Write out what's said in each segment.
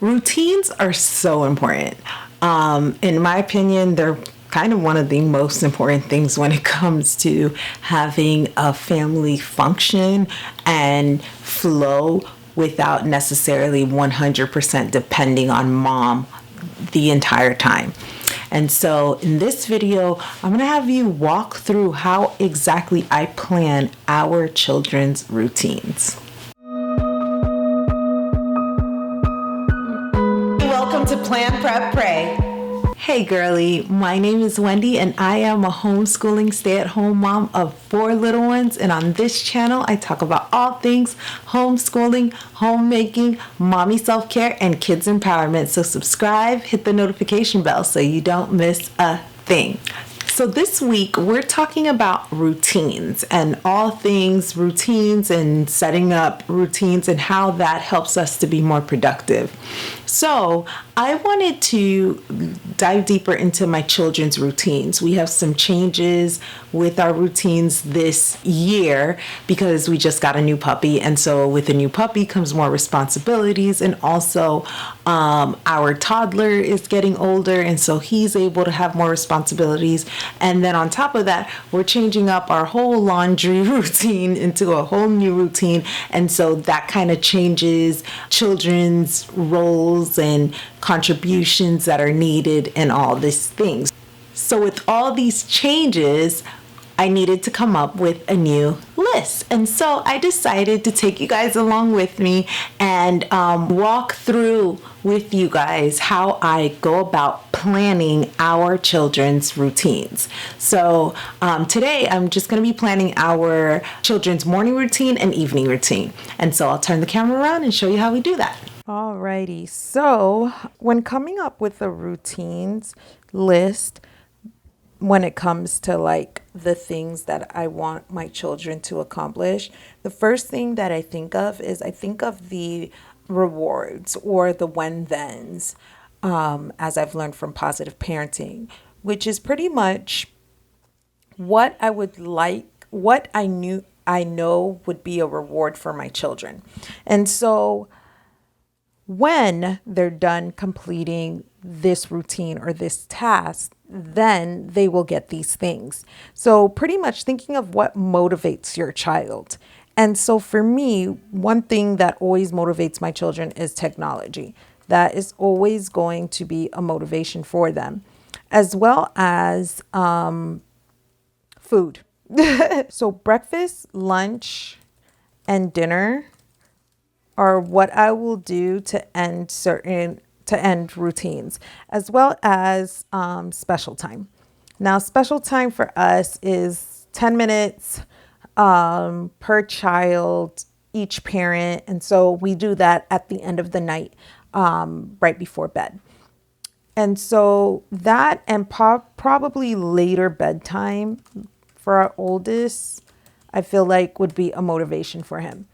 Routines are so important. In my opinion, they're kind of one of the most important things when it comes to having a family function and flow without necessarily 100% depending on mom the entire time. And so in this video, I'm going to have you walk through how exactly I plan our children's routines. Welcome to Plan, Prep, Pray. Hey girly, my name is Wendy and I am a homeschooling stay-at-home mom of 4 little ones, and on this channel I talk about all things homeschooling, homemaking, mommy self-care, and kids empowerment. So subscribe, hit the notification bell so you don't miss a thing. So this week we're talking about routines and all things routines and setting up routines and how that helps us to be more productive. So I wanted to dive deeper into my children's routines. We have some changes with our routines this year because we just got a new puppy. And so with a new puppy comes more responsibilities, and also our toddler is getting older, and so he's able to have more responsibilities. And then on top of that, we're changing up our whole laundry routine into a whole new routine. And so that kind of changes children's roles and contributions that are needed and all these things. So with all these changes, I needed to come up with a new list. And so I decided to take you guys along with me and walk through with you guys how I go about planning our children's routines. So today I'm just going to be planning our children's morning routine and evening routine. And so I'll turn the camera around and show you how we do that. Alrighty, so when coming up with a routines list, when it comes to like the things that I want my children to accomplish, the first thing that I think of is I think of the rewards or the when-thens, as I've learned from positive parenting, which is pretty much what I would like, what I know would be a reward for my children. And so when they're done completing this routine or this task, then they will get these things. So pretty much thinking of what motivates your child. And so for me, one thing that always motivates my children is technology. That is always going to be a motivation for them, as well as food. So breakfast, lunch, and dinner are what I will do to end routines, as well as special time. Now, special time for us is 10 minutes per child, each parent. And so we do that at the end of the night, right before bed. And so that and probably later bedtime for our oldest, I feel like would be a motivation for him.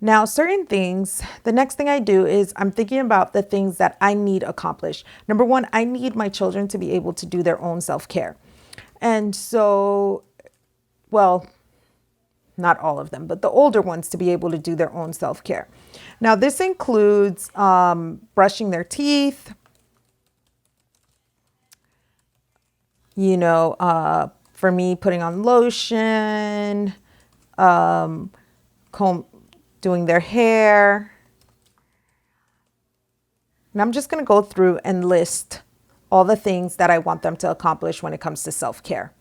Now, certain things, the next thing I do is I'm thinking about the things that I need accomplished. Number one, I need my children to be able to do their own self-care. And so, well, not all of them, but the older ones to be able to do their own self-care. Now, this includes brushing their teeth, for me, putting on lotion, doing their hair. And I'm just going to go through and list all the things that I want them to accomplish when it comes to self-care.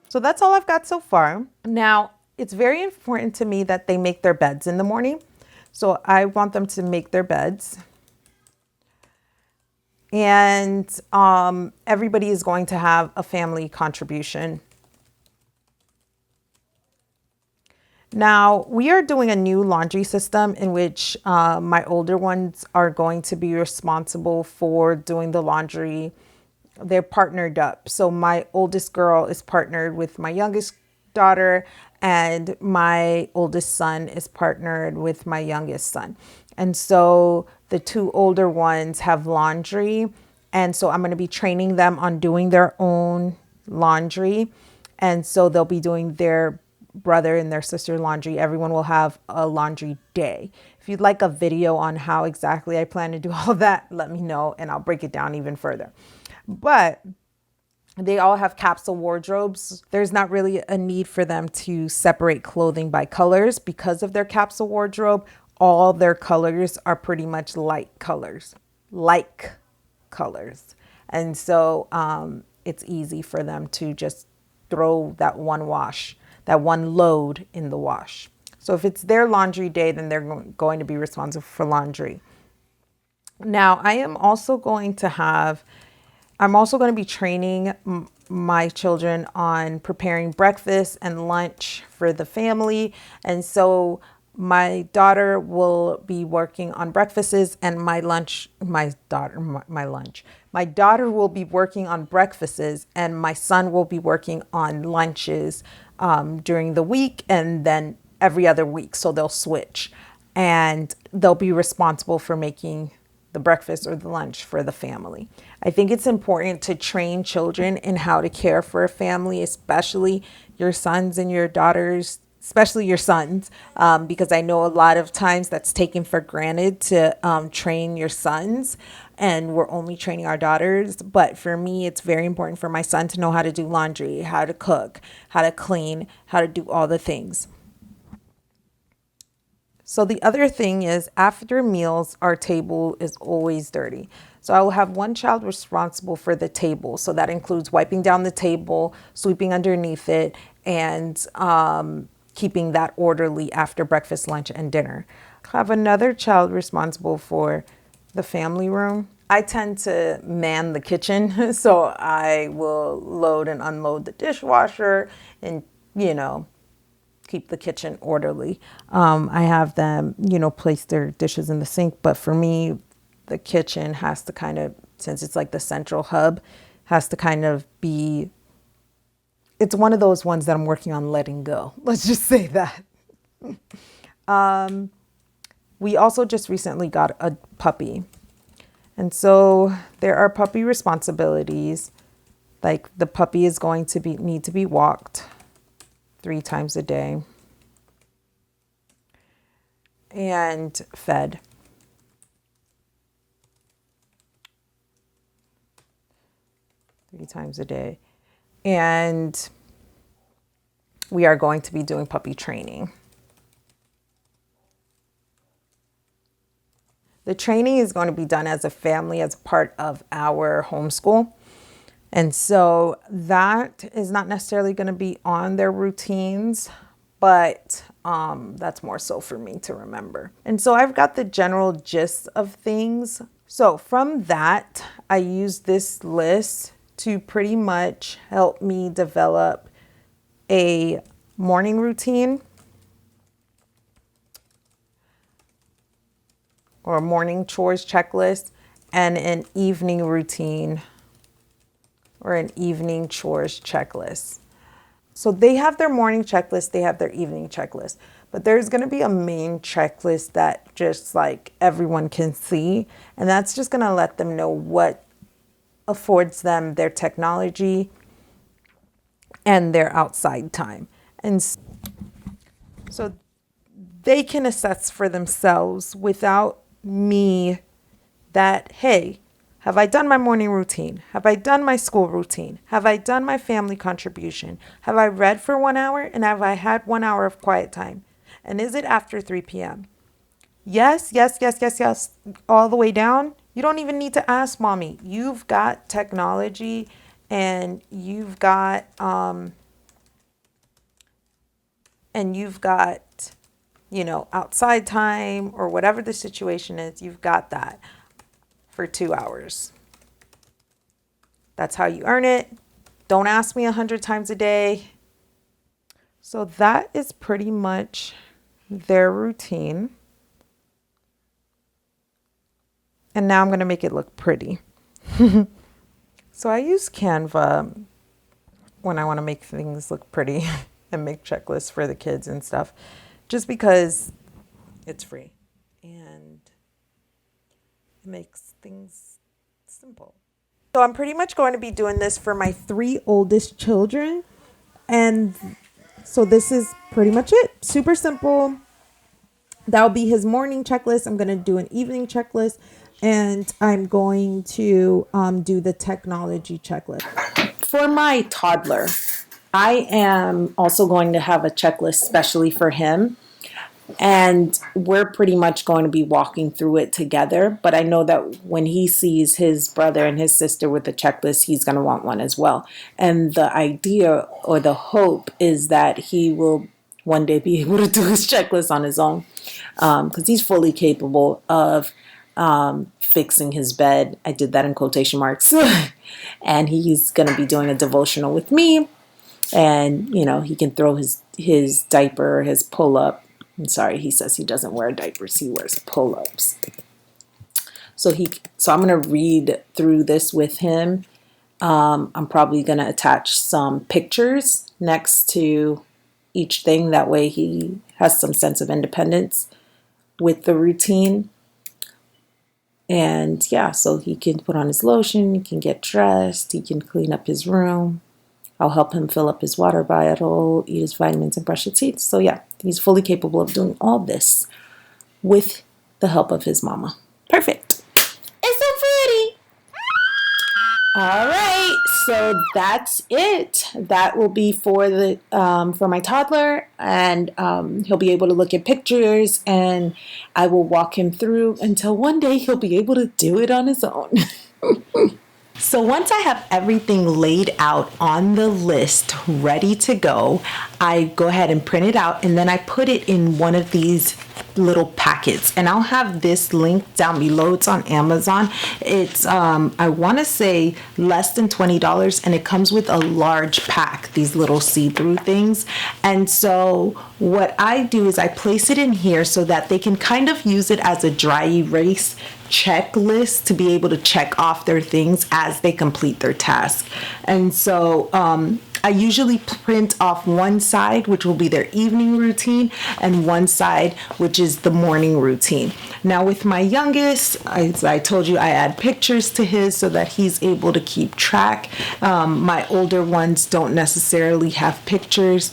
So that's all I've got so far. Now, it's very important to me that they make their beds in the morning. So I want them to make their beds. And everybody is going to have a family contribution. Now, we are doing a new laundry system in which my older ones are going to be responsible for doing the laundry. They're partnered up. So my oldest girl is partnered with my youngest daughter, and my oldest son is partnered with my youngest son. And so the two older ones have laundry. And so I'm going to be training them on doing their own laundry. And so they'll be doing their brother and their sister laundry. Everyone will have a laundry day. If you'd like a video on how exactly I plan to do all that, let me know and I'll break it down even further. But they all have capsule wardrobes. There's not really a need for them to separate clothing by colors because of their capsule wardrobe. All their colors are pretty much light colors, like colors. And so it's easy for them to just throw that one wash, that one load in the wash. So if it's their laundry day, then they're going to be responsible for laundry. Now, I'm also going to be training my children on preparing breakfast and lunch for the family. And so my daughter will be working on breakfasts and my daughter will be working on breakfasts and my son will be working on lunches during the week and then every other week. So they'll switch and they'll be responsible for making the breakfast or the lunch for the family. I think it's important to train children in how to care for a family, especially your sons and your daughters, especially your sons, because I know a lot of times that's taken for granted to train your sons and we're only training our daughters. But for me, it's very important for my son to know how to do laundry, how to cook, how to clean, how to do all the things. So the other thing is after meals, our table is always dirty. So I will have one child responsible for the table. So that includes wiping down the table, sweeping underneath it, and keeping that orderly after breakfast, lunch, and dinner. I have another child responsible for the family room. I tend to man the kitchen, so I will load and unload the dishwasher and, keep the kitchen orderly. I have them, place their dishes in the sink. But for me, the kitchen has to kind of, since it's like the central hub, has to kind of be, it's one of those ones that I'm working on letting go. Let's just say that. We also just recently got a puppy. And so there are puppy responsibilities. Like the puppy is going to need to be walked 3 times a day and fed. Three times a day. And we are going to be doing puppy training. The training is going to be done as a family, as part of our homeschool. And so that is not necessarily going to be on their routines, but that's more so for me to remember. And so I've got the general gist of things. So from that, I use this list to pretty much help me develop a morning routine or a morning chores checklist and an evening routine or an evening chores checklist. So they have their morning checklist, they have their evening checklist, but there's going to be a main checklist that just like everyone can see. And that's just going to let them know what affords them their technology and their outside time. And so they can assess for themselves without me that, hey, have I done my morning routine? Have I done my school routine? Have I done my family contribution? Have I read for 1 hour? And have I had 1 hour of quiet time? And is it after 3 p.m.? Yes, all the way down. You don't even need to ask mommy. You've got technology and you've got, outside time or whatever the situation is, you've got that for 2 hours. That's how you earn it. Don't ask me 100 times a day. So that is pretty much their routine. And now I'm going to make it look pretty. So I use Canva when I want to make things look pretty and make checklists for the kids and stuff, just because it's free and it makes things simple. So I'm pretty much going to be doing this for my 3 oldest children. And So this is pretty much it. Super simple. That'll be his morning checklist. I'm going to do an evening checklist, and I'm going to do the technology checklist. For my toddler, I am also going to have a checklist specially for him. And we're pretty much going to be walking through it together. But I know that when he sees his brother and his sister with the checklist, he's going to want one as well. And the idea or the hope is that he will one day be able to do his checklist on his own, because he's fully capable of fixing his bed. I did that in quotation marks. And he's going to be doing a devotional with me. And, you know, he can throw his diaper, his pull-up. I'm sorry, he says he doesn't wear diapers, he wears pull-ups. So I'm going to read through this with him. I'm probably going to attach some pictures next to each thing. That way he has some sense of independence with the routine. And yeah, so he can put on his lotion, he can get dressed, he can clean up his room. I'll help him fill up his water bottle, eat his vitamins, and brush his teeth. So yeah, he's fully capable of doing all this with the help of his mama. Perfect. It's so pretty. All right, so that's it. That will be for my toddler, and he'll be able to look at pictures, and I will walk him through until one day he'll be able to do it on his own. So once I have everything laid out on the list, ready to go, I go ahead and print it out, and then I put it in one of these little packets, and I'll have this link down below. It's on Amazon. It's I want to say less than $20, and it comes with a large pack, these little see-through things. And so what I do is I place it in here so that they can kind of use it as a dry erase checklist to be able to check off their things as they complete their task. And so I usually print off one side, which will be their evening routine, and one side, which is the morning routine. Now with my youngest, as I told you, I add pictures to his so that he's able to keep track. My older ones don't necessarily have pictures.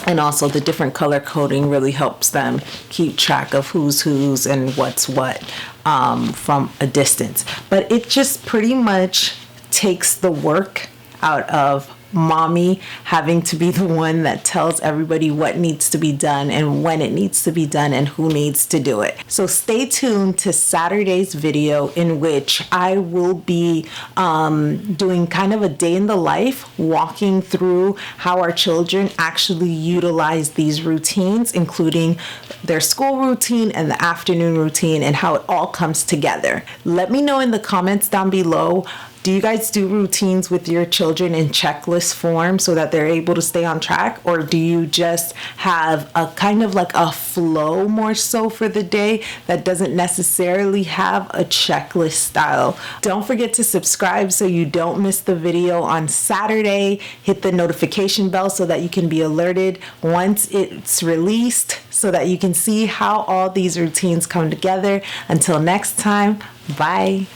And also the different color coding really helps them keep track of who's and what's what from a distance. But it just pretty much takes the work out of mommy having to be the one that tells everybody what needs to be done and when it needs to be done and who needs to do it. So stay tuned to Saturday's video, in which I will be doing kind of a day in the life, walking through how our children actually utilize these routines, including their school routine and the afternoon routine, and how it all comes together. Let me know in the comments down below, do you guys do routines with your children in checklist form so that they're able to stay on track? Or do you just have a kind of like a flow more so for the day that doesn't necessarily have a checklist style? Don't forget to subscribe so you don't miss the video on Saturday. Hit the notification bell so that you can be alerted once it's released, so that you can see how all these routines come together. Until next time, bye.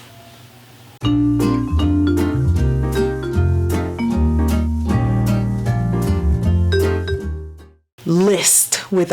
List with